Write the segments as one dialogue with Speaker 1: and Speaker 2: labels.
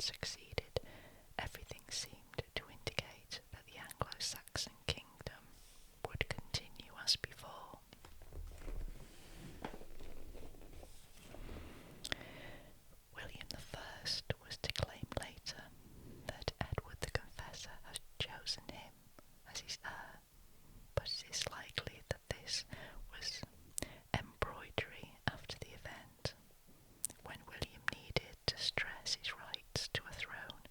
Speaker 1: succeeded, everything seemed to indicate that the Anglo-Saxon kingdom would continue as before. William I was to claim later that Edward the Confessor had chosen him as his heir, but it is likely that this was embroidery after the event. When William needed to stress his rights to a throne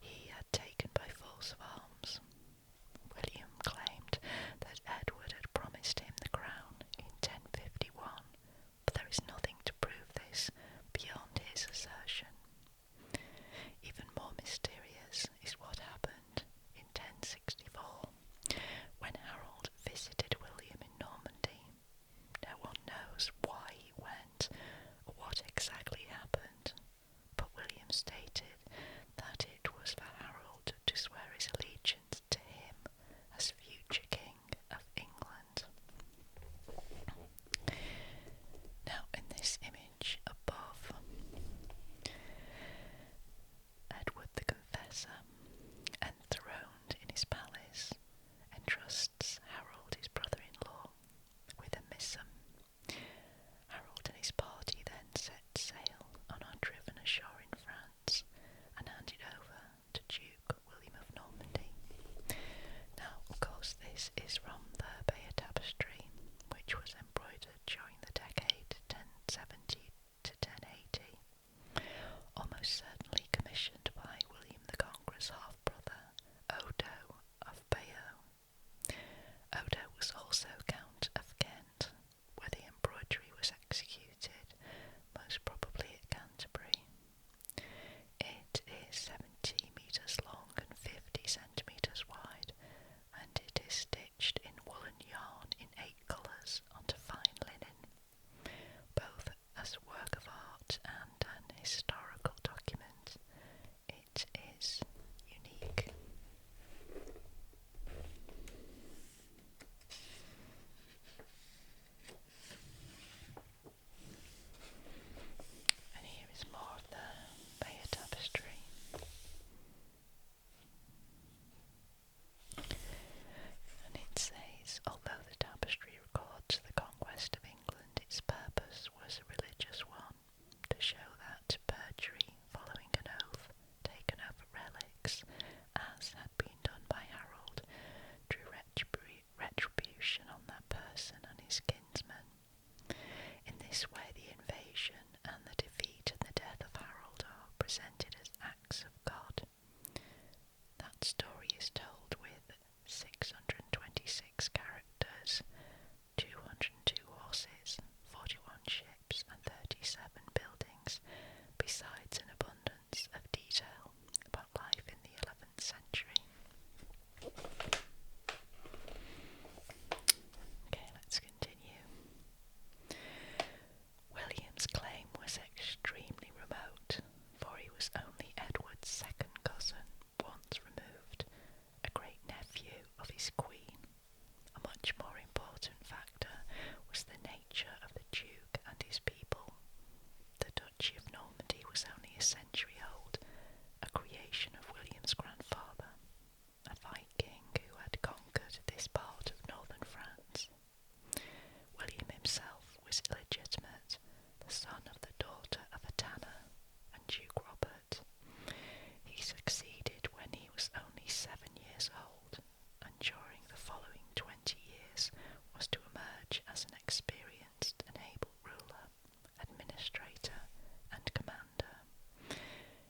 Speaker 1: he had taken by force of arms. William claimed that Edward had promised him the crown in 1051, but there is nothing to prove this beyond his assertion. Even more mysterious is what happened in 1064, when Harold visited William in Normandy. No one knows why he went or what exactly happened, but William stated that it was for Harold to swear his allegiance to him as future King of England. Now, in this image above, Edward the Confessor, enthroned in his palace, entrusts Harold, his brother-in-law, with a missum. Harold and his party then set sail and are driven ashore in France and handed over to Duke William of Normandy. Now, of course, this is from the Bayeux tapestry, which was embroidered during the decade 1070 to 1080, almost certainly commissioned by William the Conqueror's half-brother, Odo of Bayeux. Odo was also Count of Kent, where the embroidery was executed, most probably at Canterbury. It is 70 metres long and 50 centimetres wide, and it is stitched in woolen yarn in 8 colours onto fine linen, both as a work of art and an historical document. It is unique. And here is more of the Bayeux tapestry. And it says, although the tapestry records the conquest of England, its purpose was a religious one, to show that perjury following an oath taken over relics, as had been done by Harold, drew retribution on that person and his kinsmen. In this way the invasion and the defeat and the death of Harold are presented as acts of God. That story is told with 626 characters, 202 horses, 41 ships and 37 buildings, besides an abundance of detail about life in the 11th century. Okay, let's continue. William's claim was extremely remote, for he was only Edward's second cousin, once removed, a great nephew of his queen. A much more important factor was the nature of the Duke and his people. The Duchy of Normandy was only a century old, a creation of William's grandfather, a Viking who had conquered this part of northern France. William himself was illegitimate, the son of the daughter of a tanner, and Duke Robert. He succeeded when he was only 7 years old, and during the following 20 years was to emerge as an experienced and able ruler, administrator, and commander.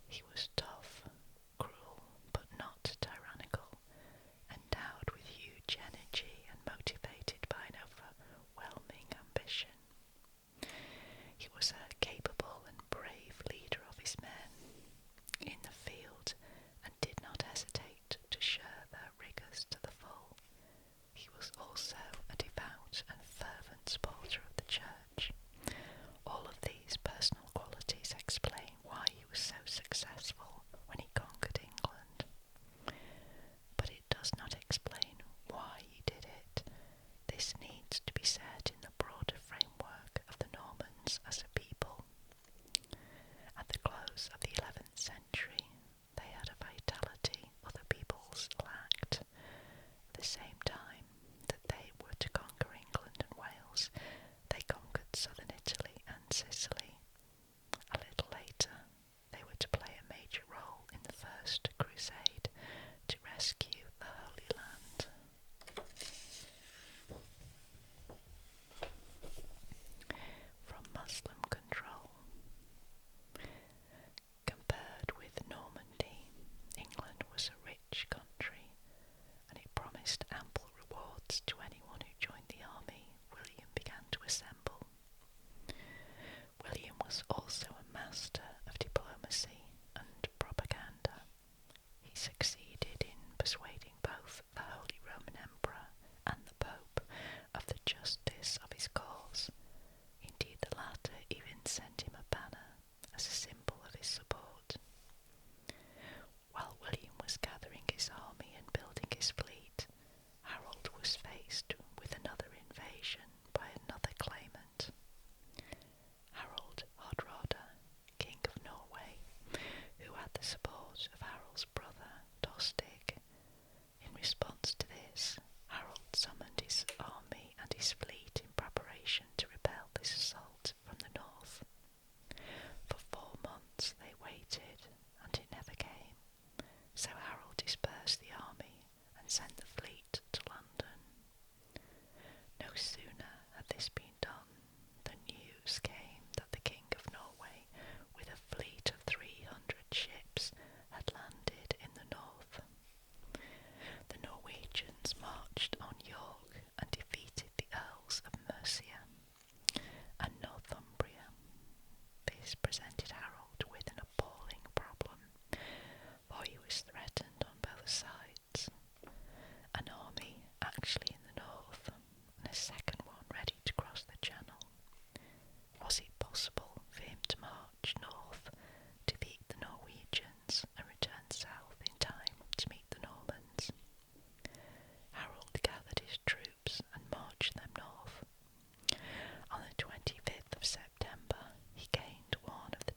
Speaker 1: He was tough, cruel, but not tyrannical, endowed with huge energy and motivated by an overwhelming ambition. He was a capable and brave leader of his men in the field and did not hesitate to share their rigours to the full. He was also a devout and fervent supporter of the Church. All of these personal qualities explain why he was so successful when he conquered England. But it does not explain why he did it. This needs to be said in the broader framework of the Normans as a people. At the close of the 11th century,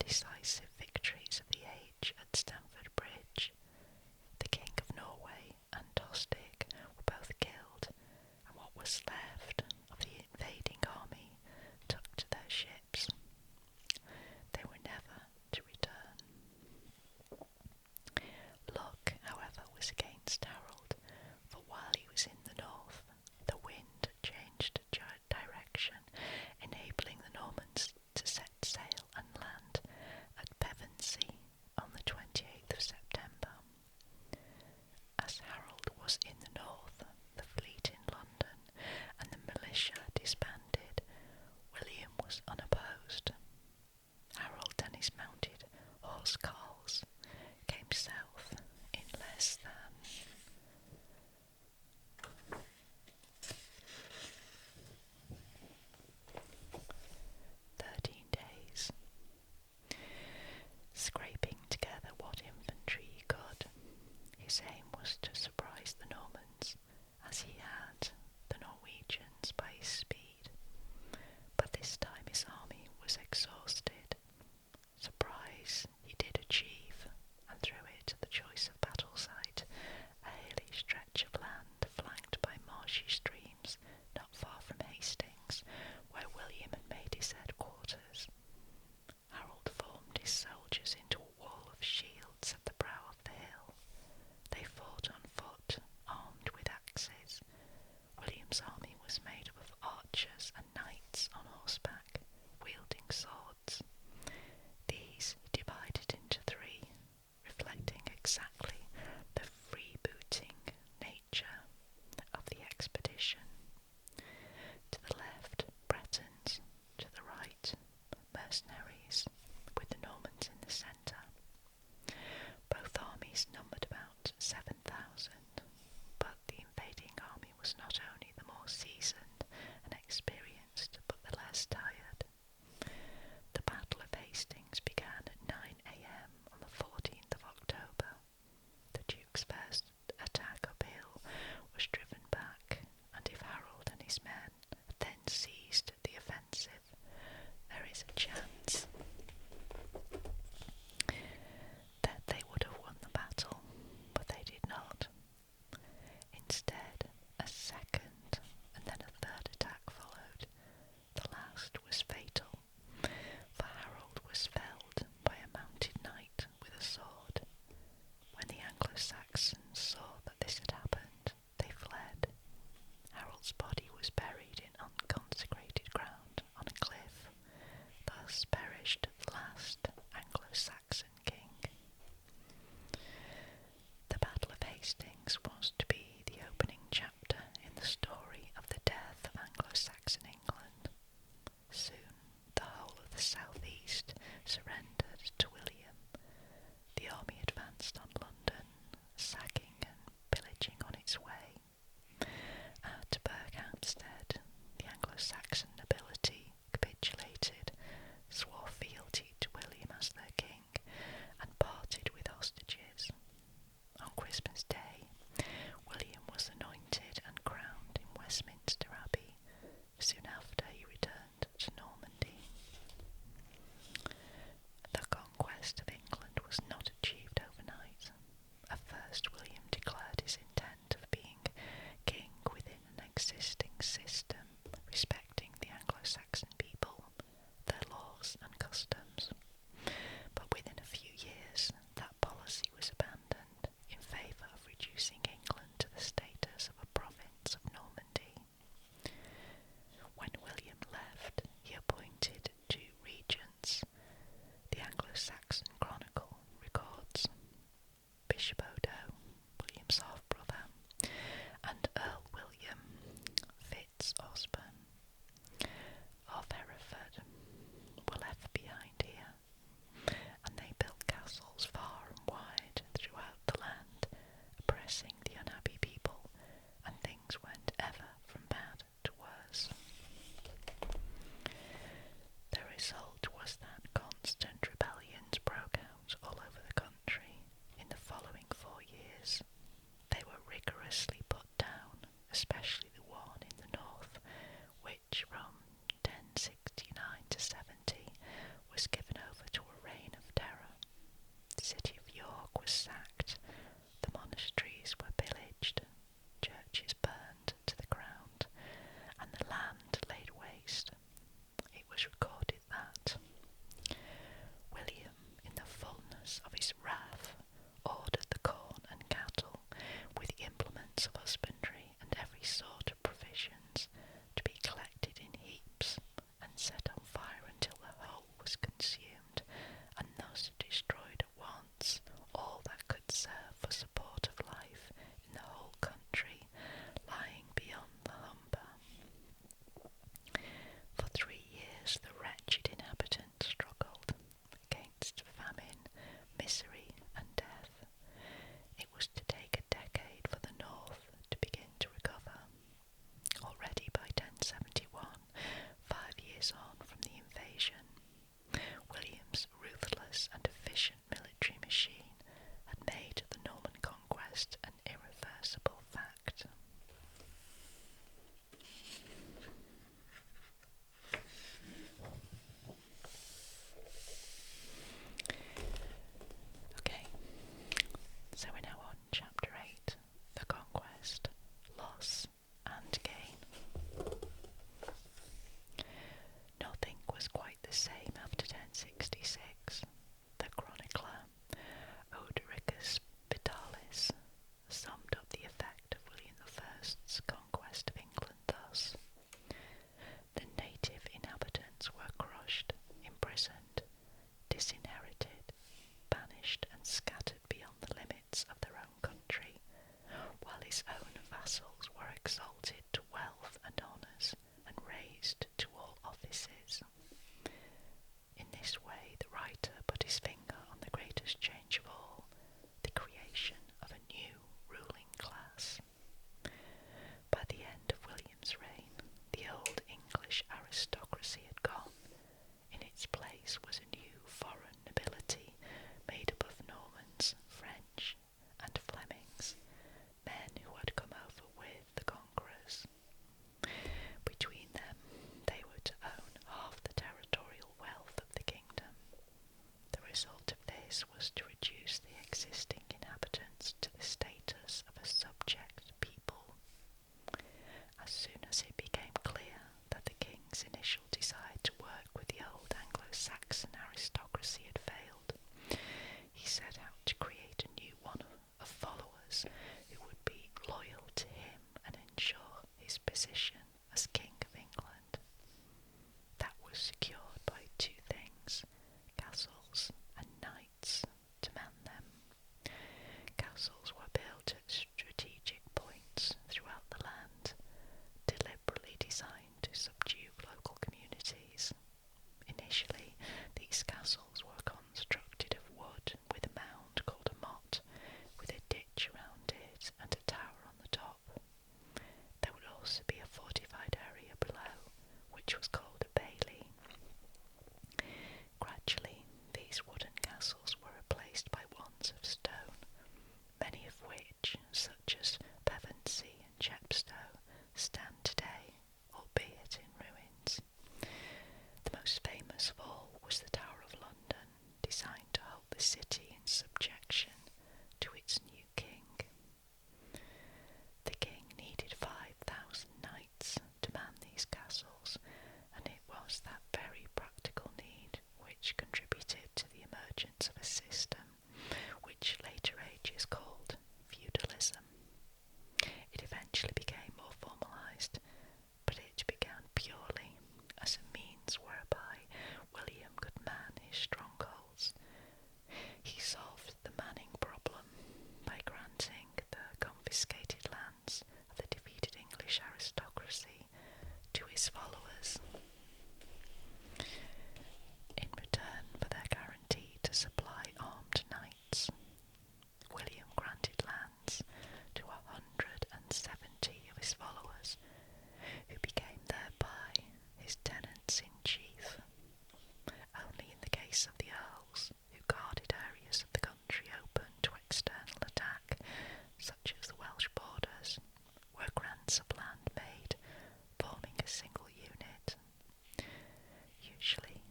Speaker 1: decisive victories of the age at Stamford Bridge. The King of Norway and Tostig were both killed, and what was left of the invading army took to their ships. They were never to return. Luck, however, was against Harold, for while he was in the north, the wind changed direction, enabling the Normans to set sail and land at Pevensey on the 28th of September. As Harold was in the north, the fleet in London, and the militia disbanded, William was unopposed. Harold and his mounted horse Carls came south in less than 13 days, scraping together what infantry he could. His aim was to surprise the Normans, as he had the Norwegians, by his speed, but this time his army was exhausted. Surprise he did achieve, and through it the choice of battle site, a hilly stretch of land flanked by marshy streams not far from Hastings, where William had made his headquarters. Harold formed his soldiers into a wall of shields at the brow of the hill. They fought on foot, armed with axes. William's army was made up of archers and knights on horseback, wielding swords. These he divided into three, reflecting exactly the freebooting nature of the expedition. To the left, Bretons; to the right, mercenaries, with the Normans in the centre. Both armies numbered about 7,000, but the invading army was not only the more seasoned and experienced, but the less tired. The Battle of Hastings began at 9 a.m. on the 14th of October. The Duke's first attack uphill was driven back, and if Harold and his men had then seized the offensive, there is a chance that they would have won the battle, but they did not. Instead, a second and then a third attack followed. The last was fatal, for Harold was felled by a mounted knight with a sword. When the Anglo-Saxons saw that this had happened, they fled. Harold's body was buried in unconsecrated ground on a cliff. Thus perished the last Anglo-Saxon king. The Battle of Hastings was to be the opening chapter in the story of the death of Anglo-Saxon England. Soon the whole of the southeast surrendered to William. The army advanced on London, sacking and pillaging on its way. At Berkhamsted, the Anglo-Saxon nobility capitulated, swore fealty to William as their king, and parted with hostages. On Christmas Day, William was anointed and crowned in Westminster Abbey. Soon after, he returned to Normandy. The conquest of England was not achieved overnight. At first, William declared his intent of being king within an existing system, respecting the Anglo-Saxon people, their laws and customs. But within a few years, that policy was abandoned in favour of reducing England to the status of a province of Normandy. When William left, he appointed 2 regents. The Anglo-Saxon Chronicle records Bishop Odo, William's half-brother, and Earl William Fitz-Osborne of Hereford were left behind here, and they built castles far and wide throughout the land, oppressing the unhappy people, and things went ever from bad to worse. The result was that constant rebellions broke out all over the country. In the following 4 years, they were rigorously put down, especially the one in the north, which from 1069 to 70 was given over to a reign this was to reduce the existing inhabitants to the status of a subject people. As soon as it became clear that the king's initial desire to work with the old Anglo-Saxon aristocracy had failed, he set out to create a new one of followers who would be loyal to him and ensure his position as King of England. That was secured by two things: castles and knights to man them. Castles were built at strategic points throughout the land, deliberately designed to subdue local communities. Initially, these castles were constructed of wood with a mound called a motte, with a ditch around it and a tower on the top. There would also be a fortified area below, which was called a bailey. Gradually, these wooden castles were replaced by ones of stone, many of which, such as Pevensey and Chepstow, stand today, albeit in ruins. The most famous of all was the Tower of London, designed to hold the city in subjection to its new king. The king needed 5,000 knights to man these castles, and it was that very practical need which contributed to the emergence of a system which later ages called feudalism. It eventually became more formalised, but it began purely as a means whereby William could man his strongholds. He solved the manning problem by granting the confiscated lands of the defeated English aristocracy to his followers, in return for their guarantee to supply armed knights. William granted lands to 170 of his followers, who became thereby his tenants-in-chief. Only in the case of the earls, who guarded areas of the country open to external attack, such as the Welsh borders, were grants of land made, forming a single unit. Usually,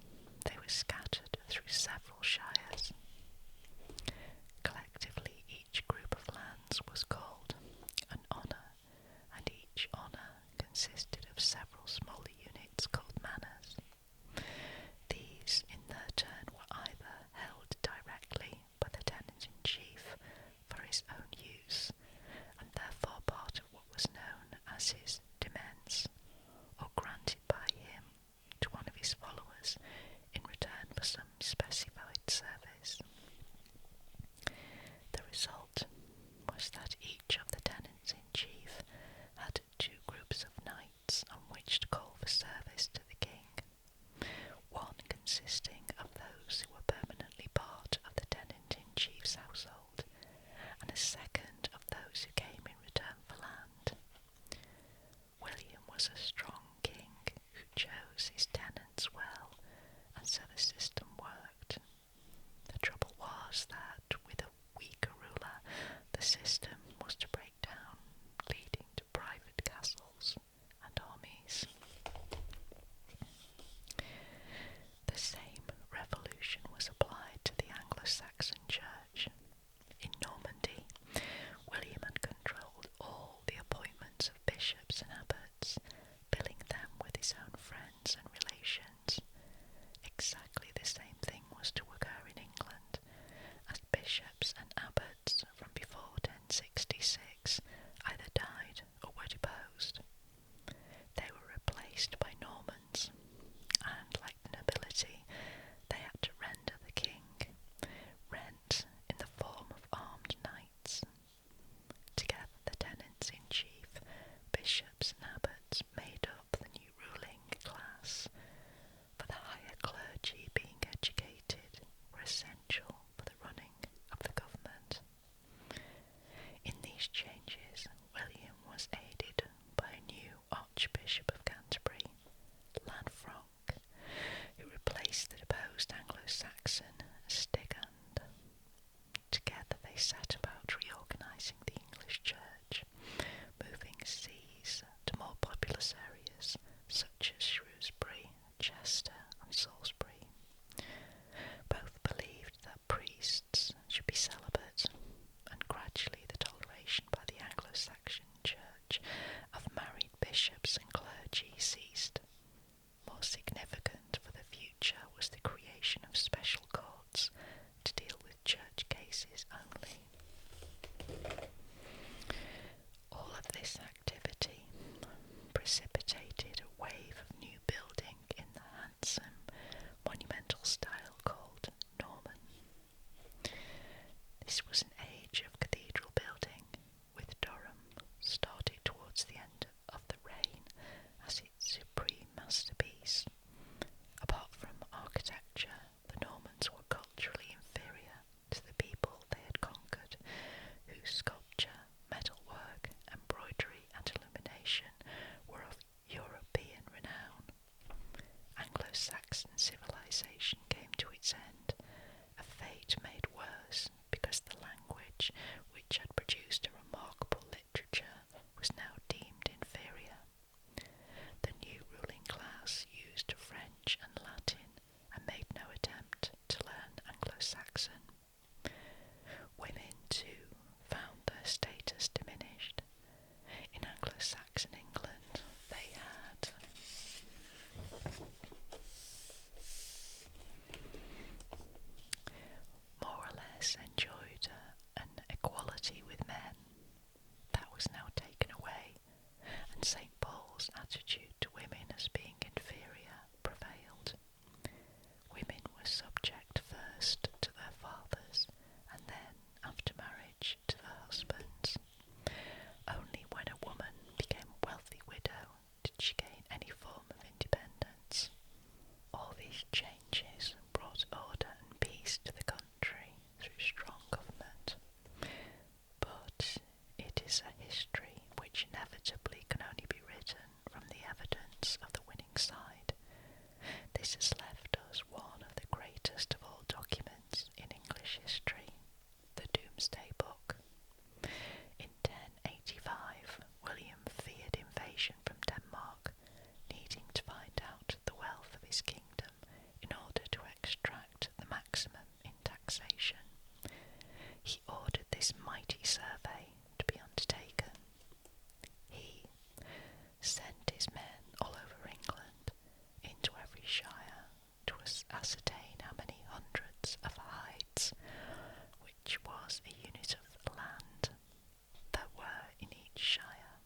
Speaker 1: they were scattered through several shires. Collectively, each group of lands was called an honour, and each honour consisted of several smaller units called manors. These, in their turn, were either held directly by the tenant-in-chief for his own use, and therefore part of what was known as his demesne, or granted by him to one of his followers in return for some specified service. The result was that each of the tenants-in-chief had two groups of knights on which to call for service to the king, one consisting of those who were permanently part of the tenant-in-chief's household, and a second of those who came in return for land. William was a strong king who chose his tenants well, and so the system worked. The trouble was that, with a weaker ruler, the system was to break down, leading to private castles and armies. The same revolution was applied to the Anglo-Saxon Church. In Normandy, William had controlled all the appointments of bishops and abbots, filling them with his own friends and relations. Exactly the same thing was to occur in England, as bishops and abbots from before 1066 either died or were deposed. They were replaced by Normans, and like the nobility, they had to render the king, rent in the form of armed knights. Together the tenants-in-chief, bishops and abbots made up the new ruling class, for the higher clergy being educated were essential for the running of the government. ladies enjoyed an equality with men. That was now taken away, and St. Paul's attitude to women as being inferior prevailed. Women were subject first to their fathers, and then, after marriage, to their husbands. Only when a woman became a wealthy widow did she gain any form of independence. All these changes brought order and peace to the country through strong government. But it is a history which inevitably can only be written from the evidence of the winning side. This has left us one of the greatest of all documents in English history, the Domesday Book. In 1085, William feared invasion from Denmark, needing to find out the wealth of his kingdom in order to extract the maximum in taxation. He ordered this mighty survey to be undertaken. He sent his men all over England, into every shire, to ascertain how many hundreds of hides, which was a unit of land, there were in each shire,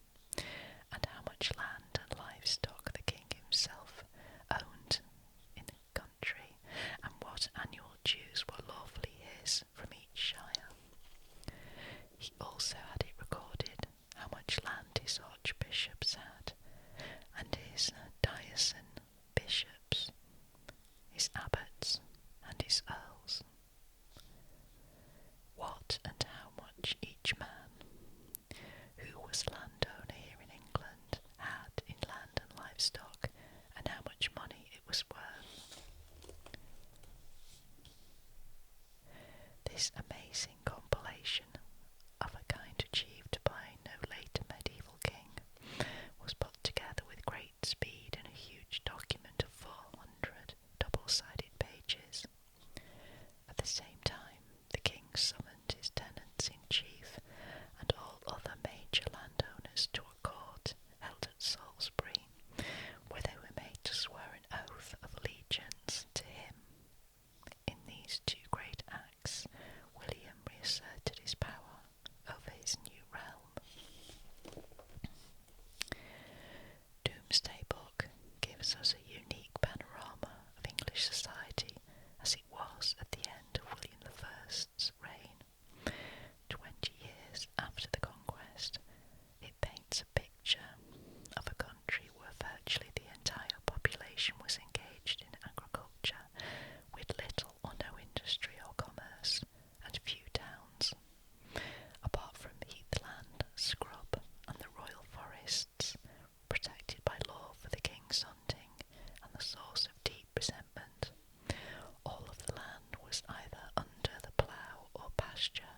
Speaker 1: and how much land and livestock the king himself owned in the country, and what annual dues were lawfully his from each shire. He also had it recorded how much land his archbishops had, and his diocesan bishops, his abbots, and his earls. What and how much each man, who was landowner here in England, had in land and livestock, and how much money it was worth. This amazing compilation, of a kind achieved by no later medieval king, was put together with great speed in a huge document of 400 double-sided pages. At the same time, the king summoned his tenants-in-chief and all other major landowners to a court held at Salisbury, where they were made to swear an oath of allegiance to him. In these two great acts, William reasserted his power over his new realm. Domesday Book gives us a unique panorama of English society as it was at the end of William I's reign. 20 years after the conquest, it paints a picture of a country where virtually the entire population was engaged in agriculture, with little or no industry or commerce, and few towns. Apart from heathland, scrub, and the royal forests, protected by law for the king's hunting, and the source of deep resentment, all of the land was either under the plough or pasture.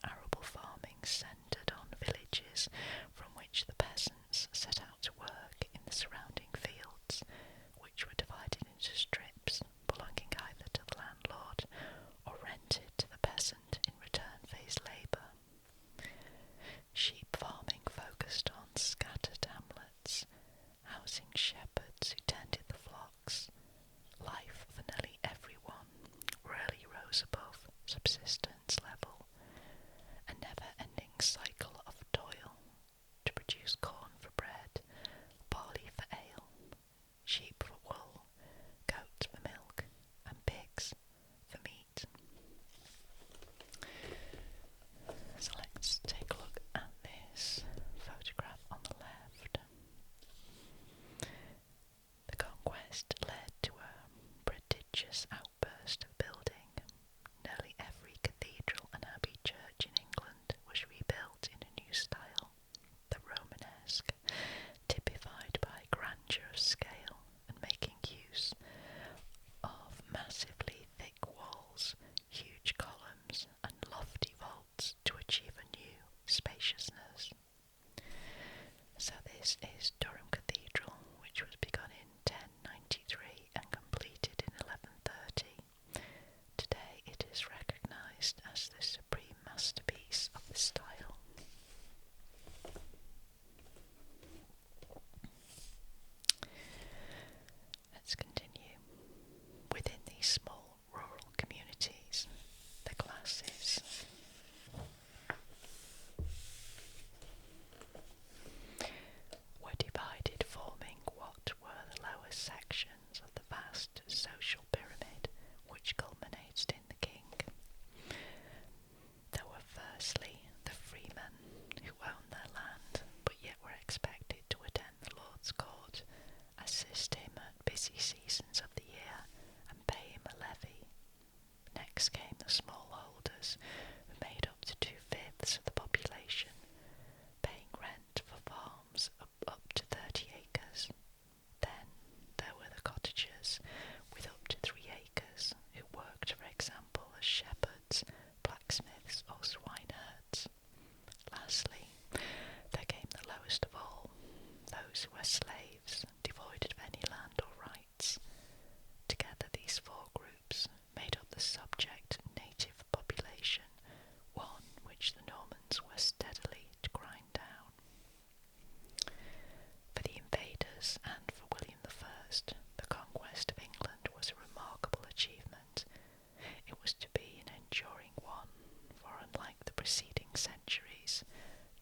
Speaker 1: Arable farming centred on villages from which the peasants set out to work in the surrounding fields, which were divided into strips belonging either to the landlord or rented to the peasant in return for his labour. Sheep farming focused on scattered hamlets, housing shepherds who tended the flocks. Life for nearly everyone rarely rose above subsistence level, a never-ending cycle of toil to produce corn for bread, barley for ale, sheep for wool, goats for milk, and pigs for meat. So let's take a look at this photograph on the left. The conquest led to a prodigious outburst of building. Nearly every cathedral and abbey church in England was rebuilt in a new style, the Romanesque, typified by grandeur of scale and making use of massively thick walls, huge columns, and lofty vaults to achieve a new spaciousness. So this is Durham Cathedral, which was begun in 1093 and completed in 1130. Today it is recognised as the supreme masterpiece of the style. Let's continue. Within these small rural communities, the class busy seasons of the year and pay him a levy. Next came the smallholders, who made up to 2/5 of the population, paying rent for farms up to 30 acres. Then there were the cottagers, with up to 3 acres, who worked, for example, as shepherds, blacksmiths, or swineherds. Lastly, there came the lowest of all, those who were slaves, devoid of any land or rights. Together these 4 groups made up the subject native population, one which the Normans were steadily to grind down. For the invaders and for William I, the conquest of England was a remarkable achievement. It was to be an enduring one, for unlike the preceding centuries,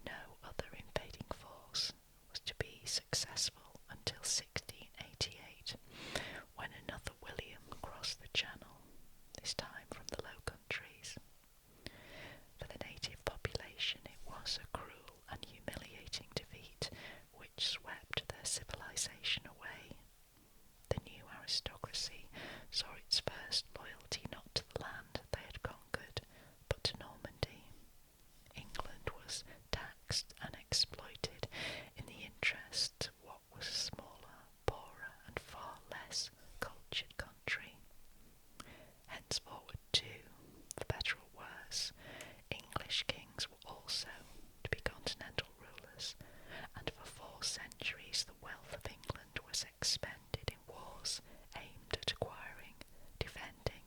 Speaker 1: no other invading force was to be successful until 1688, when another William crossed the Channel, this time from the Low Countries. For the native population it was a cruel and humiliating defeat which swept their civilization away. The new aristocracy saw its first loyalty not to the land they had conquered, but to Normandy. England was taxed and exploited in the interest of what was a smaller, poorer, and far less cultured country. Henceforward, too, for better or worse, English kings were also to be continental rulers, and for 4 centuries the wealth of England was expended in wars aimed at acquiring, defending,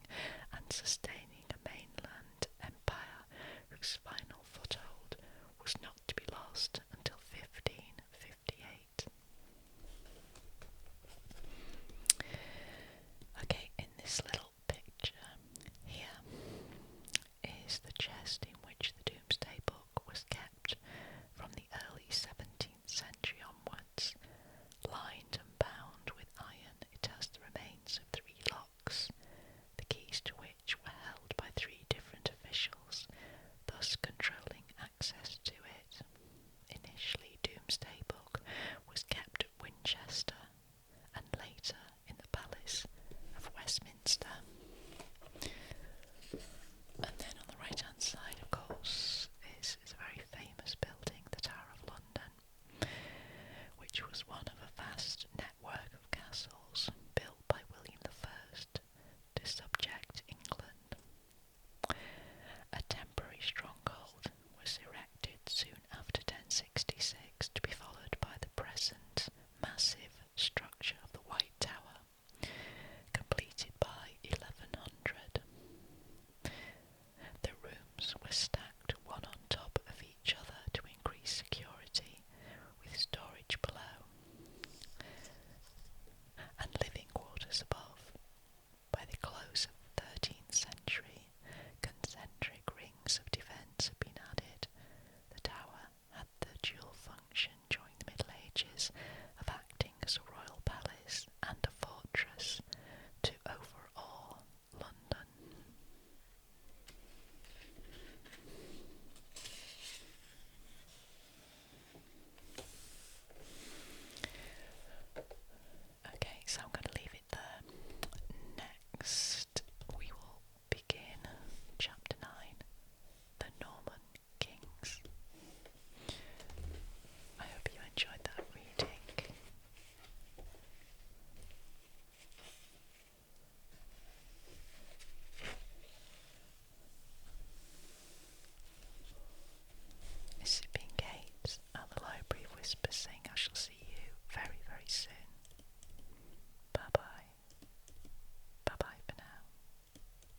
Speaker 1: and sustaining a mainland empire whose final foothold was not to be lost until 1558. Okay, in this little picture here is the chest in which the Domesday Book was kept from the early 17th century onwards. Lined and bound with iron, it has the remains of 3 locks, the keys to which were held by 3 different officials, thus controlling access to it. Initially, Domesday Book was kept at Winchester, and later in the Palace of Westminster. And then on the right hand side, of course, is a very famous building, the Tower of London, which was one of a vast network of castles built by William I to subject England. A temporary stronghold was erected soon after 1066 to be followed by the present massive structure of the White Tower, completed by 1100. The rooms were stacked one on top of each other to increase security, with storage below and living quarters above. By the close of the 13th century, concentric rings of defence had been added. The tower had the dual function during the Middle Ages of acting as a royal palace and a fortress to overawe London. Okay, so I'm going to leave it there. Next, we will begin chapter 9, The Norman Kings. I hope you enjoyed that reading. This has been Kate at the Library of Whispers saying I shall see you very, very soon.